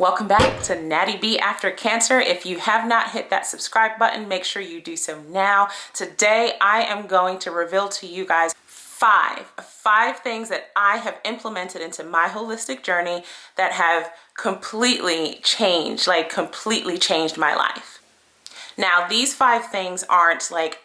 Welcome back to Natty B After Cancer. If you have not hit that subscribe button, make sure you do so now. Today, I am going to reveal to you guys five things that I have implemented into my holistic journey that have completely changed my life. Now, these 5 things aren't like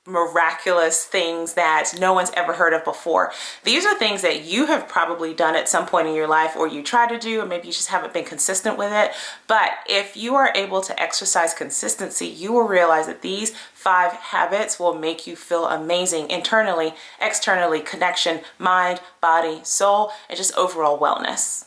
miraculous things that no one's ever heard of before. These are things that you have probably done at some point in your life, or you try to do, or maybe you just haven't been consistent with it. But if you are able to exercise consistency, you will realize that these 5 habits will make you feel amazing internally, externally, connection, mind, body, soul, and just overall wellness.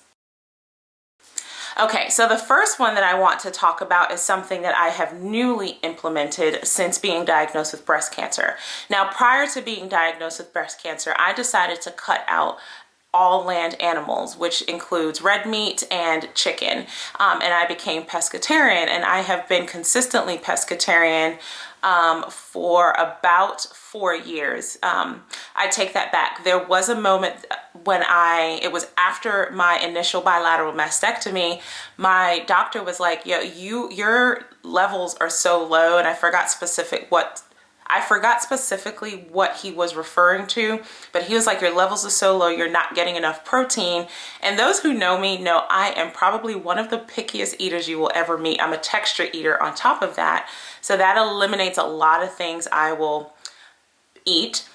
Okay, so the first one that I want to talk about is something that I have newly implemented since being diagnosed with breast cancer. Now, prior to being diagnosed with breast cancer, I decided to cut out all land animals, which includes red meat and chicken. And I became pescatarian, and I have been consistently pescatarian for about 4 years. I take that back. There was a moment when it was after my initial bilateral mastectomy, my doctor was like, your levels are so low, and I forgot specifically what he was referring to, but he was like, your levels are so low, you're not getting enough protein. And those who know me know I am probably one of the pickiest eaters you will ever meet. I'm a texture eater on top of that. So that eliminates a lot of things I will eat.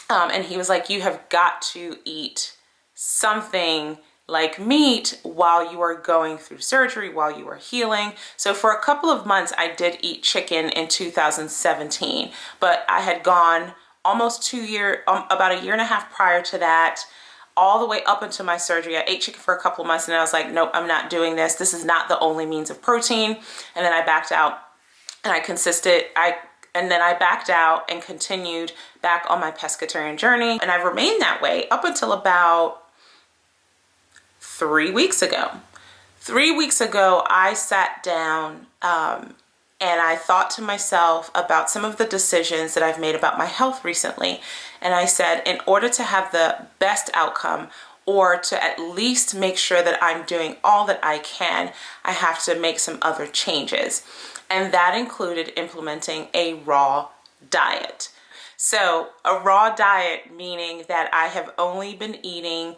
And he was like, you have got to eat something like meat while you are going through surgery, while you are healing. So for a couple of months, I did eat chicken in 2017, but I had gone almost 2 years, about a year and a half prior to that, all the way up into my surgery. I ate chicken for a couple of months, and I was like, nope, I'm not doing this. This is not the only means of protein. And then I backed out, and I backed out and continued back on my pescatarian journey. And I've remained that way up until about 3 weeks ago. 3 weeks ago, I sat down and I thought to myself about some of the decisions that I've made about my health recently. And I said, in order to have the best outcome, or to at least make sure that I'm doing all that I can, I have to make some other changes. And that included implementing a raw diet. So a raw diet, meaning that I have only been eating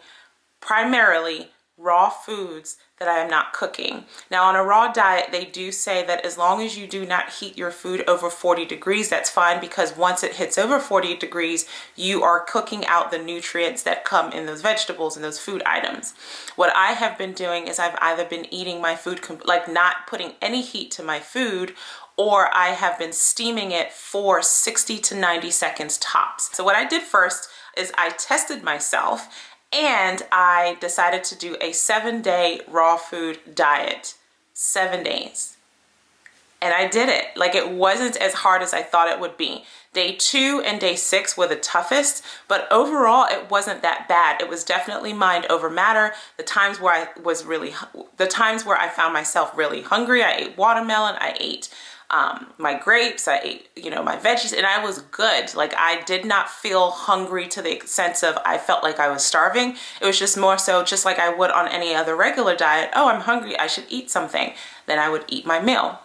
primarily raw foods that I am not cooking. Now, on a raw diet, they do say that as long as you do not heat your food over 40 degrees, that's fine, because once it hits over 40 degrees, you are cooking out the nutrients that come in those vegetables and those food items. What I have been doing is I've either been eating my food, like not putting any heat to my food, or I have been steaming it for 60 to 90 seconds tops. So what I did first is I tested myself, and I decided to do a 7-day raw food diet. 7 days. And I did it. Like, it wasn't as hard as I thought it would be. Day 2 and day 6 were the toughest, but overall it wasn't that bad. It was definitely mind over matter. The times where I found myself really hungry, I ate watermelon, I ate my grapes, I ate, my veggies, and I was good. Like, I did not feel hungry to the sense of I felt like I was starving. It was just more so just like I would on any other regular diet. Oh, I'm hungry, I should eat something. Then I would eat my meal.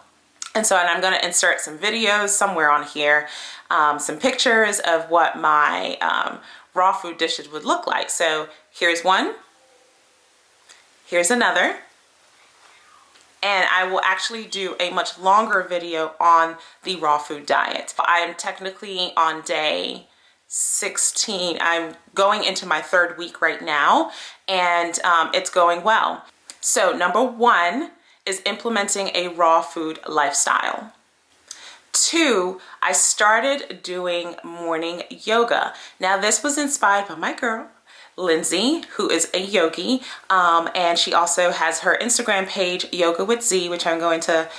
And I'm going to insert some videos somewhere on here, some pictures of what my raw food dishes would look like. So here's one. Here's another. And I will actually do a much longer video on the raw food diet. I am technically on day 16. I'm going into my 3rd week right now, and it's going well. So number 1 is implementing a raw food lifestyle. 2, I started doing morning yoga. Now, this was inspired by my girl, Lindsay, who is a yogi, and she also has her Instagram page, Yoga with Z, which I'm going to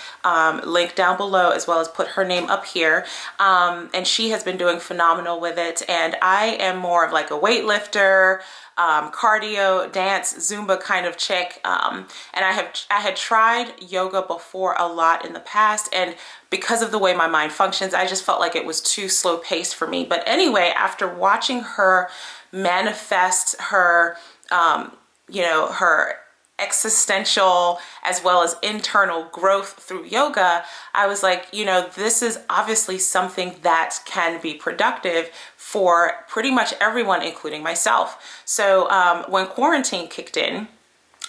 link down below, as well as put her name up here. And she has been doing phenomenal with it. And I am more of like a weightlifter, cardio, dance, Zumba kind of chick. And I had tried yoga before a lot in the past, and because of the way my mind functions, I just felt like it was too slow paced for me. But anyway, after watching her manifest her, her existential as well as internal growth through yoga, I was like, you know, this is obviously something that can be productive for pretty much everyone, including myself. So when quarantine kicked in,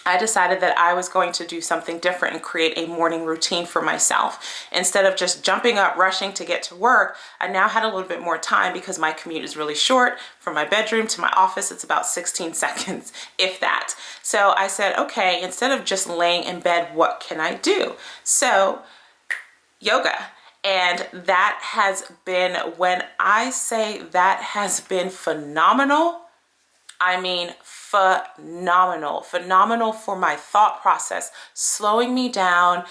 I decided that I was going to do something different and create a morning routine for myself. Instead of just jumping up, rushing to get to work, I now had a little bit more time because my commute is really short. From my bedroom to my office, it's about 16 seconds, if that. So I said, okay, instead of just laying in bed, what can I do? So yoga. And that has been, when I say that has been phenomenal, I mean phenomenal for my thought process, slowing me down,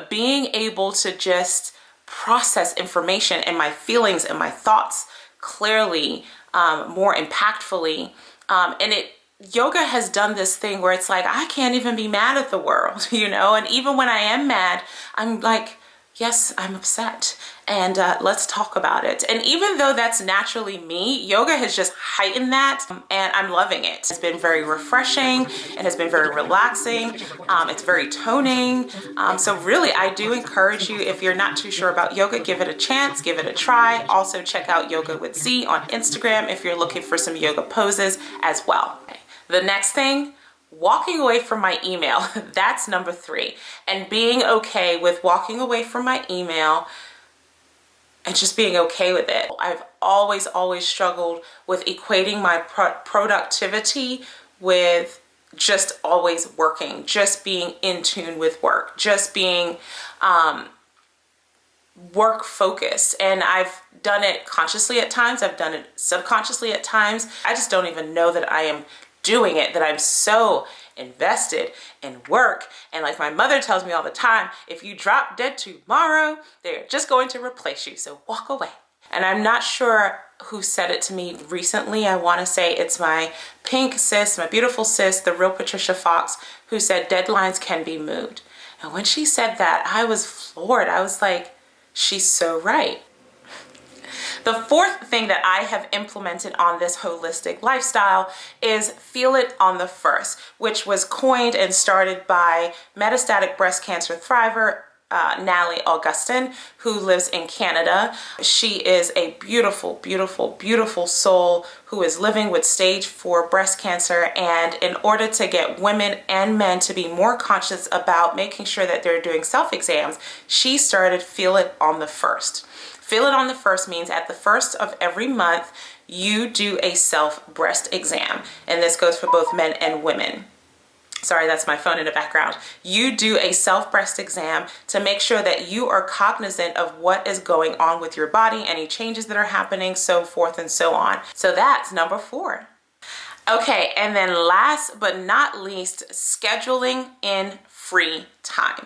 being able to just process information and my feelings and my thoughts clearly, more impactfully. Yoga has done this thing where it's like, I can't even be mad at the world, you know? And even when I am mad, I'm like, yes, I'm upset, and let's talk about it. And even though that's naturally me, yoga has just heightened that, and I'm loving it. It's been very refreshing. It has been very relaxing. It's very toning. So really, I do encourage you, if you're not too sure about yoga, give it a chance, give it a try. Also check out Yoga with Z on Instagram if you're looking for some yoga poses as well. The next thing, walking away from my email. That's number 3. And being okay with walking away from my email and just being okay with it. I've always struggled with equating my productivity with just always working, just being in tune with work, just being work focused. And I've done it consciously at times. I've done it subconsciously at times. I just don't even know that I am doing it, that I'm so invested in work. And like my mother tells me all the time, if you drop dead tomorrow, they're just going to replace you. So walk away. And I'm not sure who said it to me recently. I want to say it's my pink sis, my beautiful sis, the real Patricia Fox, who said deadlines can be moved. And when she said that, I was floored. I was like, she's so right. The 4th thing that I have implemented on this holistic lifestyle is feel it on the first, which was coined and started by metastatic breast cancer thriver, Natalie Augustin, who lives in Canada. She is a beautiful, beautiful, beautiful soul who is living with stage 4 breast cancer. And in order to get women and men to be more conscious about making sure that they're doing self-exams, she started Feel It on the First. Feel It on the First means at the first of every month, you do a self-breast exam. And this goes for both men and women. Sorry, that's my phone in the background. You do a self-breast exam to make sure that you are cognizant of what is going on with your body, any changes that are happening, so forth and so on. So that's number 4. Okay, and then last but not least, scheduling in free time.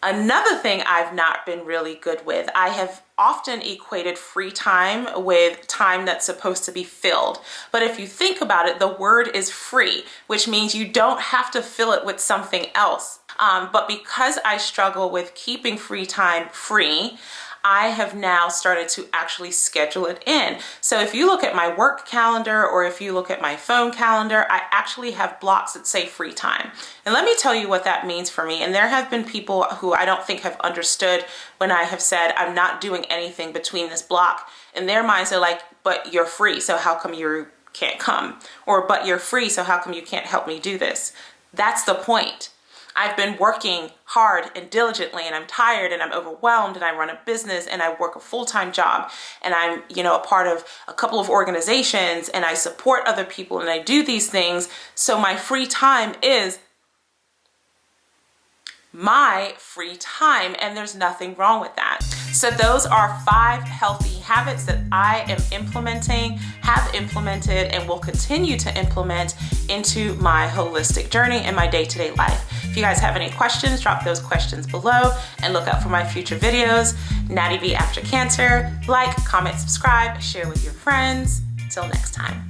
Another thing I've not been really good with, I have often equated free time with time that's supposed to be filled. But if you think about it, the word is free, which means you don't have to fill it with something else. But because I struggle with keeping free time free, I have now started to actually schedule it in. So if you look at my work calendar or if you look at my phone calendar, I actually have blocks that say free time. And let me tell you what that means for me. And there have been people who I don't think have understood when I have said I'm not doing anything between this block. In their minds, they're like, but you're free, so how come you can't come? Or, but you're free, so how come you can't help me do this? That's the point. I've been working hard and diligently, and I'm tired and I'm overwhelmed, and I run a business and I work a full-time job, and I'm, a part of a couple of organizations, and I support other people, and I do these things. So my free time is my free time, and there's nothing wrong with that. So those are 5 healthy habits that I am implementing, have implemented, and will continue to implement into my holistic journey and my day-to-day life. If you guys have any questions, drop those questions below and look out for my future videos. Natty B After Cancer. Like, comment, subscribe, share with your friends. Till next time.